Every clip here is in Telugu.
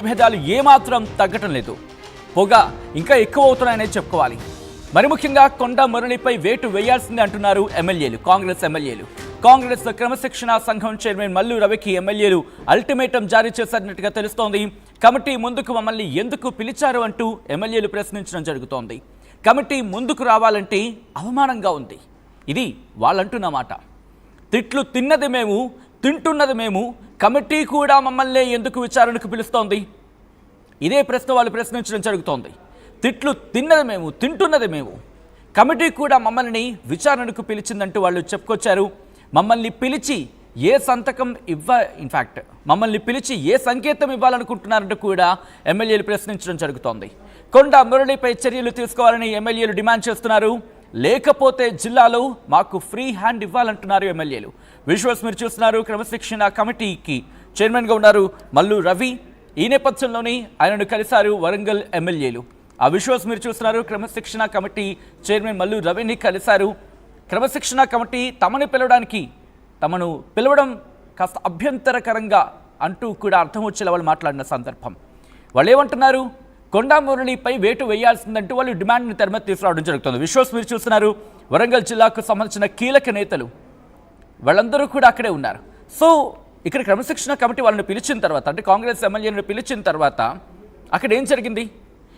భేదాలు ఏమాత్రం తగ్గటం లేదు. పొగ ఇంకా ఎక్కువ అవుతున్నాయనే చెప్పుకోవాలి. మరి ముఖ్యంగా కొండా మురళిపై వేటు వేయాల్సిందే అంటున్నారు ఎమ్మెల్యేలు, కాంగ్రెస్ ఎమ్మెల్యేలు. కాంగ్రెస్ క్రమశిక్షణ సంఘం చైర్మన్ మల్లు రవికి ఎమ్మెల్యేలు అల్టిమేటం జారీ చేశారన్నట్టుగా తెలుస్తోంది. కమిటీ ముందుకు మమ్మల్ని ఎందుకు పిలిచారు అంటూ ఎమ్మెల్యేలు ప్రశ్నించడం జరుగుతోంది. కమిటీ ముందుకు రావాలంటే అవమానంగా ఉంది. ఇది వాళ్ళంటున్న మాట. తిట్లు తిన్నది మేము, తింటున్నది మేము, కమిటీ కూడా మమ్మల్ని ఎందుకు విచారణకు పిలుస్తోంది? ఇదే ప్రశ్న వాళ్ళు ప్రశ్నించడం జరుగుతోంది. తిట్లు తిన్నది మేము, తింటున్నది మేము, కమిటీ కూడా మమ్మల్ని విచారణకు పిలిచిందంటూ వాళ్ళు చెప్పుకొచ్చారు. మమ్మల్ని పిలిచి ఏ సంతకం మమ్మల్ని పిలిచి ఏ సంకేతం ఇవ్వాలనుకుంటున్నారంటూ కూడా ఎమ్మెల్యేలు ప్రశ్నించడం జరుగుతోంది. కొండా మురళిపై చర్యలు తీసుకోవాలని ఎమ్మెల్యేలు డిమాండ్ చేస్తున్నారు. లేకపోతే జిల్లాలో మాకు ఫ్రీ హ్యాండ్ ఇవ్వాలంటున్నారు ఎమ్మెల్యేలు. విజువల్స్ మీరు చూస్తున్నారు. క్రమశిక్షణ కమిటీకి చైర్మన్గా ఉన్నారు మల్లు రవి. ఈ నేపథ్యంలోనే ఆయనను కలిశారు వరంగల్ ఎమ్మెల్యేలు. ఆ విజువల్స్ మీరు చూస్తున్నారు. క్రమశిక్షణ కమిటీ చైర్మన్ మల్లు రవిని కలిశారు. క్రమశిక్షణ కమిటీ తమను పిలవడం కాస్త అభ్యంతరకరంగా అంటూ కూడా అర్థం వచ్చేలా వాళ్ళు మాట్లాడిన సందర్భం. వాళ్ళు ఏమంటున్నారు? కొండా మురళిపై వేటు వేయాల్సిందంటూ వాళ్ళు డిమాండ్ని తెరమతి తీసుకురావడం జరుగుతుంది. విజువల్స్ మీరు చూస్తున్నారు. వరంగల్ జిల్లాకు సంబంధించిన కీలక నేతలు వాళ్ళందరూ కూడా అక్కడే ఉన్నారు. సో ఇక్కడ క్రమశిక్షణ కమిటీ వాళ్ళని పిలిచిన తర్వాత, అంటే కాంగ్రెస్ ఎమ్మెల్యేలను పిలిచిన తర్వాత అక్కడ ఏం జరిగింది?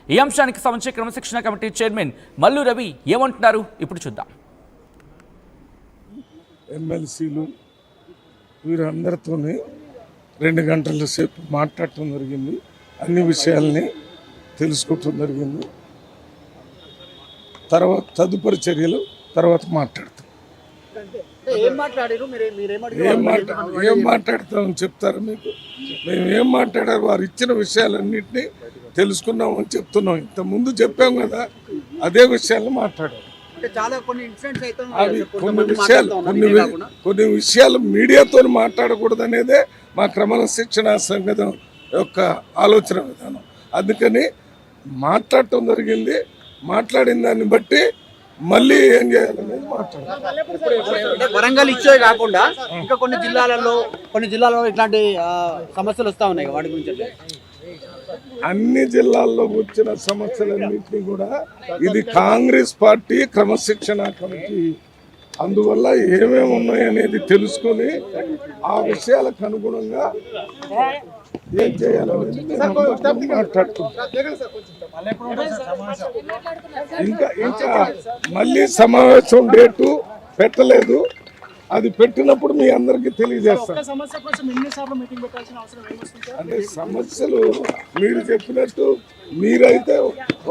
ఈ అంశానికి సంబంధించి క్రమశిక్షణ కమిటీ చైర్మన్ మల్లు రవి ఏమంటున్నారు ఇప్పుడు చూద్దాం. ఎమ్మెల్సీలు వీరందరితోనే 2 గంటల సేపు మాట్లాడటం జరిగింది. అన్ని విషయాల్ని తెలుసుకోవటం జరిగింది. తర్వాత తదుపరి చర్యలు తర్వాత మాట్లాడతాం. ఏం మాట్లాడతామని చెప్తారు మీకు? మేము ఏం మాట్లాడారు, వారు ఇచ్చిన విషయాలన్నింటినీ తెలుసుకున్నామని చెప్తున్నాం. ఇంతకుముందు చెప్పాం కదా, అదే విషయాలను మాట్లాడారు. కొన్ని విషయాలు మీడియాతో మాట్లాడకూడదు అనేదే మా క్రమశిక్షణ సంఘం యొక్క ఆలోచన విధానం. అందుకని మాట్లాడటం జరిగింది. మాట్లాడిన దాన్ని బట్టి మళ్ళీ ఏం చేయాలనేది మాట్లాడాలి. వరంగల్ ఇచ్చే కాకుండా ఇంకా కొన్ని జిల్లాలలో ఇట్లాంటి సమస్యలు వస్తూ ఉన్నాయి. వాటి గురించి అన్ని జిల్లాల్లో వచ్చిన సమస్యలన్నింటినీ కూడా ఇది కాంగ్రెస్ పార్టీ క్రమశిక్షణ కమిటీ, అందువల్ల ఏమేమి ఉన్నాయనేది తెలుసుకొని ఆ విషయాలకు అనుగుణంగా ఏం చేయాలనేది మాట్లాడుతున్నాం. ఇంకా మళ్ళీ సమావేశం డేటు పెట్టలేదు. అది పెట్టినప్పుడు మీ అందరికీ తెలియజేస్తాం. అంటే సమస్యలు మీరు చెప్పినట్టు మీరైతే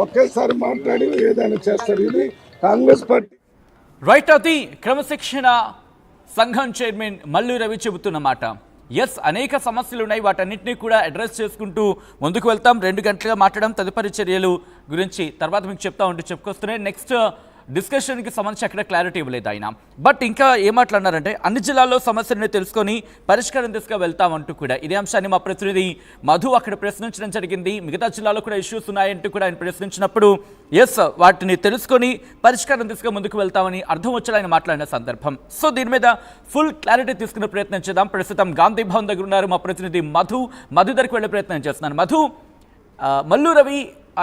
ఒకేసారి మాట్లాడి ఏదైనా చేస్తారు. ఇది కాంగ్రెస్ పార్టీ రైట్. అది క్రమశిక్షణ సంఘం చైర్మన్ మల్లు రవి చెబుతున్న మాట. ఎస్, అనేక సమస్యలు ఉన్నాయి. వాటన్నింటినీ కూడా అడ్రస్ చేసుకుంటూ ముందుకు వెళ్తాం. 2 గంటలుగా మాట్లాడడం, తదుపరి చర్యలు గురించి తర్వాత మీకు చెప్పుకొస్తున్నాయి. నెక్స్ట్ డిస్కషన్కి సంబంధించి అక్కడ క్లారిటీ ఇవ్వలేదు ఆయన. బట్ ఇంకా ఏం మాట్లాడినారంటే అన్ని జిల్లాల్లో సమస్యలను తెలుసుకొని పరిష్కారం దిశగా వెళ్తామంటూ కూడా ఇదే అంశాన్ని మా ప్రతినిధి మధు అక్కడ ప్రశ్నించడం జరిగింది. మిగతా జిల్లాలో కూడా ఇష్యూస్ ఉన్నాయంటూ కూడా ఆయన ప్రశ్నించినప్పుడు ఎస్, వాటిని తెలుసుకొని పరిష్కారం దిశగా ముందుకు వెళ్తామని అర్థం వచ్చేలా ఆయన మాట్లాడిన సందర్భం. సో దీని మీద ఫుల్ క్లారిటీ తీసుకునే ప్రయత్నం చేద్దాం. ప్రస్తుతం గాంధీ భవన్ దగ్గర ఉన్నారు మా ప్రతినిధి మధు దగ్గరికి వెళ్ళే ప్రయత్నం చేస్తున్నాను. మధు, మల్లు రవి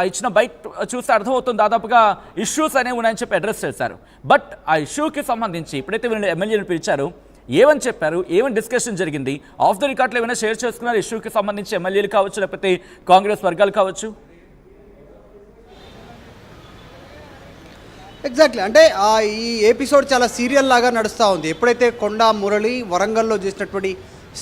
ఇచ్చిన బైట్ చూస్తే అర్థమవుతుంది, దాదాపుగా ఇష్యూస్ అనేవి ఉన్నాయని చెప్పి అడ్రస్ చేశారు. బట్ ఆ ఇష్యూకి సంబంధించి ఇప్పుడైతే వీళ్ళు ఎమ్మెల్యేలు పిలిచారు, ఏమని చెప్పారు, ఏమని డిస్కషన్ జరిగింది, ఆఫ్ ద రికార్డులో ఏమైనా షేర్ చేసుకున్నారు ఇష్యూకి సంబంధించి ఎమ్మెల్యేలు కావచ్చు, లేకపోతే కాంగ్రెస్ వర్గాలు కావచ్చు? ఎగ్జాక్ట్లీ. అంటే ఈ ఎపిసోడ్ చాలా సీరియల్ లాగా నడుస్తూ ఉంది. ఎప్పుడైతే కొండా మురళి వరంగల్లో చేసినటువంటి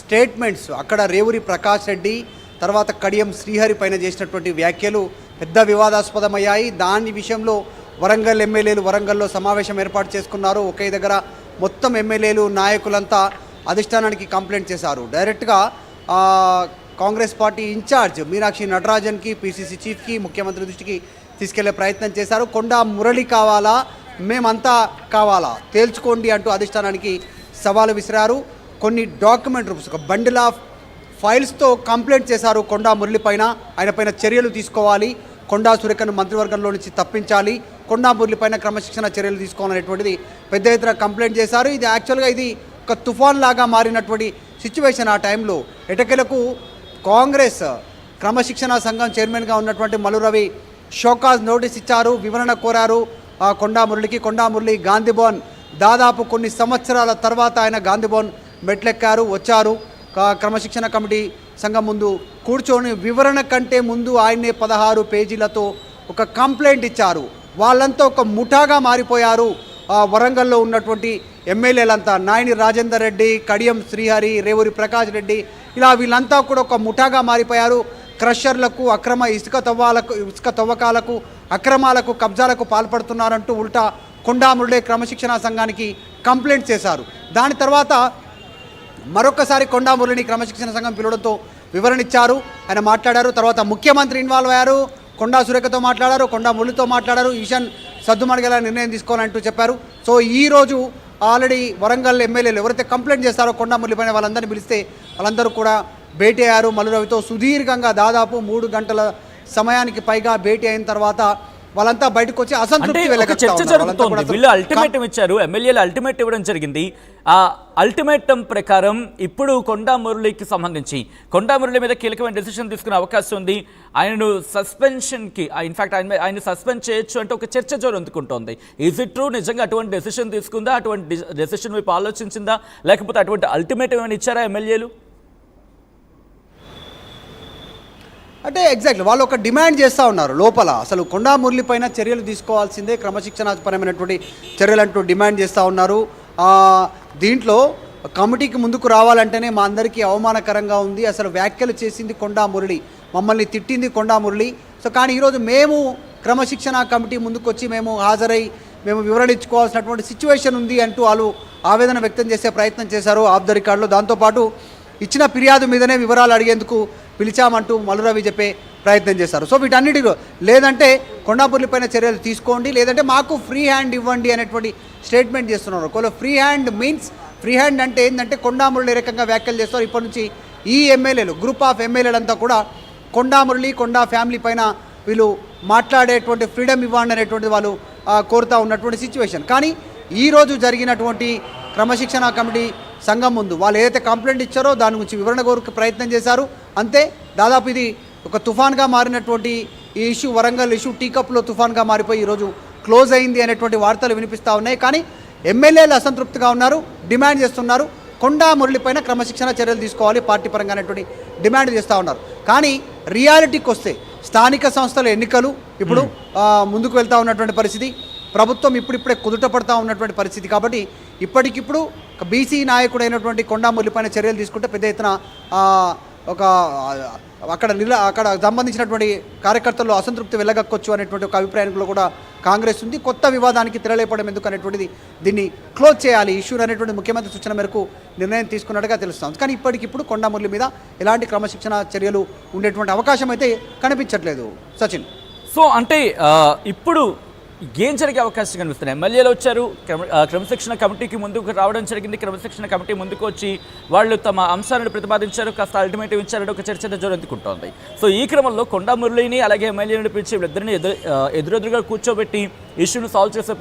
స్టేట్మెంట్స్, అక్కడ రేవూరి ప్రకాష్ రెడ్డి తర్వాత కడియం శ్రీహరి పైన చేసినటువంటి వ్యాఖ్యలు పెద్ద వివాదాస్పదమయ్యాయి. దాని విషయంలో వరంగల్ ఎమ్మెల్యేలు వరంగల్లో సమావేశం ఏర్పాటు చేసుకున్నారు. ఒకే దగ్గర మొత్తం ఎమ్మెల్యేలు నాయకులంతా అధిష్టానానికి కంప్లైంట్ చేశారు. డైరెక్ట్గా కాంగ్రెస్ పార్టీ ఇన్ఛార్జ్ మీనాక్షి నటరాజన్కి, పిసిసి చీఫ్కి, ముఖ్యమంత్రి దృష్టికి తీసుకెళ్లే ప్రయత్నం చేశారు. కొండా మురళి కావాలా, మేమంతా కావాలా, తేల్చుకోండి అంటూ అధిష్టానానికి సవాలు విసిరారు. కొన్ని డాక్యుమెంట్ రూప్స్, ఒక బండిల్ ఆఫ్ ఫైల్స్తో కంప్లైంట్ చేశారు కొండా మురళి పైన. ఆయన పైన చర్యలు తీసుకోవాలి, కొండా సురేఖను మంత్రివర్గంలో నుంచి తప్పించాలి, కొండా మురళి పైన క్రమశిక్షణ చర్యలు తీసుకోవాలనేటువంటిది పెద్ద ఎత్తున కంప్లైంట్ చేశారు. ఇది యాక్చువల్గా ఇది ఒక తుఫాన్ లాగా మారినటువంటి సిచ్యువేషన్. ఆ టైంలో ఎటకెలకు కాంగ్రెస్ క్రమశిక్షణ సంఘం చైర్మన్గా ఉన్నటువంటి మల్లు రవి షోకాజ్ నోటీస్ ఇచ్చారు, వివరణ కోరారు కొండా మురళికి. కొండా మురళి గాంధీభవన్ దాదాపు కొన్ని సంవత్సరాల తర్వాత ఆయన గాంధీభవన్ మెట్లెక్కారు, వచ్చారు. క్రమశిక్షణ కమిటీ సంఘం ముందు కూర్చొని వివరణ కంటే ముందు ఆయన్నే 16 పేజీలతో ఒక కంప్లైంట్ ఇచ్చారు. వాళ్ళంతా ఒక ముఠాగా మారిపోయారు. వరంగల్లో ఉన్నటువంటి ఎమ్మెల్యేలంతా నాయని రాజేందర్ రెడ్డి, కడియం శ్రీహరి, రేవూరి ప్రకాష్ రెడ్డి, ఇలా వీళ్ళంతా కూడా ఒక ముఠాగా మారిపోయారు. క్రషర్లకు, అక్రమ ఇసుక తవ్వకాలకు, అక్రమాలకు, కబ్జాలకు పాల్పడుతున్నారంటూ ఉల్టా కొండా మురళి క్రమశిక్షణ సంఘానికి కంప్లైంట్ చేశారు. దాని తర్వాత మరొకసారి కొండా మురళిని క్రమశిక్షణ సంఘం పిలవడంతో వివరణ ఇచ్చారు, ఆయన మాట్లాడారు. తర్వాత ముఖ్యమంత్రి ఇన్వాల్వ్ అయ్యారు, కొండా సురేఖతో మాట్లాడారు, కొండా మురళితో మాట్లాడారు, ఈశాన్ సద్దుమణిగేలా నిర్ణయం తీసుకోవాలంటూ చెప్పారు. సో ఈరోజు ఆల్రెడీ వరంగల్ ఎమ్మెల్యేలు ఎవరైతే కంప్లైంట్ చేస్తారో కొండా మురళి పైన వాళ్ళందరినీ పిలిస్తే వాళ్ళందరూ కూడా భేటీ అయ్యారు. మల్లు రవితో సుదీర్ఘంగా దాదాపు 3 గంటల సమయానికి పైగా భేటీ అయిన తర్వాత వాళ్ళంతా బయటకు వచ్చి అసంతృప్తి చర్చ జరుగుతోంది. వీళ్ళు అల్టిమేటం ఇచ్చారు, ఎమ్మెల్యేలు అల్టిమేట్ ఇవ్వడం జరిగింది. ఆ అల్టిమేటం ప్రకారం ఇప్పుడు కొండా మురళికి సంబంధించి కొండా మురళి మీద కీలకమైన డెసిషన్ తీసుకునే అవకాశం ఉంది. ఆయనను సస్పెన్షన్కి ఇన్ఫాక్ట్ ఆయన సస్పెండ్ చేయొచ్చు అంటే ఒక చర్చ జరుగుతుంటోంది. Is it true? నిజంగా అటువంటి డెసిషన్ తీసుకుందా? అటువంటి డెసిషన్ వైపు ఆలోచించిందా? లేకపోతే అటువంటి అల్టిమేటం ఏమైనా ఇచ్చారా ఎమ్మెల్యేలు? అంటే ఎగ్జాక్ట్లీ వాళ్ళు ఒక డిమాండ్ చేస్తూ ఉన్నారు లోపల. అసలు కొండా మురళి పైన చర్యలు తీసుకోవాల్సిందే, క్రమశిక్షణాపరమైనటువంటి చర్యలు అంటూ డిమాండ్ చేస్తూ ఉన్నారు. దీంట్లో కమిటీకి ముందుకు రావాలంటేనే మా అందరికీ అవమానకరంగా ఉంది. అసలు వ్యాఖ్యలు చేసింది కొండా మురళి, మమ్మల్ని తిట్టింది కొండా మురళి. సో కానీ ఈరోజు మేము క్రమశిక్షణ కమిటీ ముందుకు వచ్చి మేము హాజరై మేము వివరణ ఇచ్చుకోవాల్సినటువంటి సిచ్యువేషన్ ఉంది అంటూ వాళ్ళు ఆవేదన వ్యక్తం చేసే ప్రయత్నం చేశారు ఆఫ్ ద రికార్డులో. దాంతోపాటు ఇచ్చిన ఫిర్యాదు మీదనే వివరాలు అడిగేందుకు పిలిచామంటూ మల్లు రవి చెప్పే ప్రయత్నం చేశారు. సో వీటన్నిటిలో లేదంటే కొండా మురళి పైన చర్యలు తీసుకోండి, లేదంటే మాకు ఫ్రీ హ్యాండ్ ఇవ్వండి అనేటువంటి స్టేట్మెంట్ చేస్తున్నారు. ఒకవేళ free hand means free hand అంటే ఏంటంటే కొండా మురళి ఏ రకంగా వ్యాఖ్యలు చేస్తారు, ఇప్పటి నుంచి ఈ ఎమ్మెల్యేలు గ్రూప్ ఆఫ్ ఎమ్మెల్యేలు అంతా కూడా కొండా మురళి, కొండా ఫ్యామిలీ పైన వీళ్ళు మాట్లాడేటువంటి ఫ్రీడమ్ ఇవ్వండి అనేటువంటి వాళ్ళు కోరుతూ ఉన్నటువంటి సిచ్యువేషన్. కానీ ఈరోజు జరిగినటువంటి క్రమశిక్షణ కమిటీ సంఘం ముందు వాళ్ళు ఏదైతే కంప్లైంట్ ఇచ్చారో దాని గురించి వివరణ కోరిక ప్రయత్నం చేశారు. అంతే, దాదాపు ఇది ఒక తుఫాన్గా మారినటువంటి ఈ ఇష్యూ, వరంగల్ ఇష్యూ టీ కప్లో తుఫాన్గా మారిపోయి ఈరోజు క్లోజ్ అయింది అనేటువంటి వార్తలు వినిపిస్తూ ఉన్నాయి. కానీ ఎమ్మెల్యేలు అసంతృప్తిగా ఉన్నారు, డిమాండ్ చేస్తున్నారు. కొండా మురళి పైన క్రమశిక్షణ చర్యలు తీసుకోవాలి పార్టీ పరంగా అనేటువంటి డిమాండ్ చేస్తూ ఉన్నారు. కానీ రియాలిటీకి వస్తే స్థానిక సంస్థల ఎన్నికలు ఇప్పుడు ముందుకు వెళ్తూ ఉన్నటువంటి పరిస్థితి, ప్రభుత్వం ఇప్పుడిప్పుడే కుదుట పడుతూ ఉన్నటువంటి పరిస్థితి. కాబట్టి ఇప్పటికిప్పుడు బీసీ నాయకుడైనటువంటి కొండా మురళి పైన చర్యలు తీసుకుంటే పెద్ద ఎత్తున అక్కడ సంబంధించినటువంటి కార్యకర్తల్లో అసంతృప్తి వెళ్ళగక్కొచ్చు అనేటువంటి ఒక అభిప్రాయంలో కూడా కాంగ్రెస్ ఉంది. కొత్త వివాదానికి తెరలేపడం ఎందుకు అనేటువంటిది, దీన్ని క్లోజ్ చేయాలి ఇష్యూ అనేటువంటి ముఖ్యమంత్రి సూచన మేరకు నిర్ణయం తీసుకున్నట్టుగా తెలుస్తుంది. కానీ ఇప్పటికిప్పుడు కొండా మురళి మీద ఎలాంటి క్రమశిక్షణ చర్యలు ఉండేటువంటి అవకాశం అయితే కనిపించట్లేదు. సచిన్, సో అంటే ఇప్పుడు ఏం జరిగే అవకాశం కనిపిస్తున్నాయి? ఎమ్మెల్యేలు వచ్చారు, క్రమశిక్షణ కమిటీకి ముందుకు రావడం జరిగింది. క్రమశిక్షణ కమిటీ ముందుకు వచ్చి వాళ్ళు తమ అంశాలను ప్రతిపాదించారు, కాస్త అల్టిమేటివ్ ఇచ్చారని ఒక చర్చ జరుగుతుంటోంది. సో ఈ క్రమంలో కొండా మురళిని అలాగే ఎమ్మెల్యేలను పిలిచి వీళ్ళిద్దరిని ఎదురెదురుగా కూర్చోబెట్టి ఇష్యూను సాల్వ్ చేసే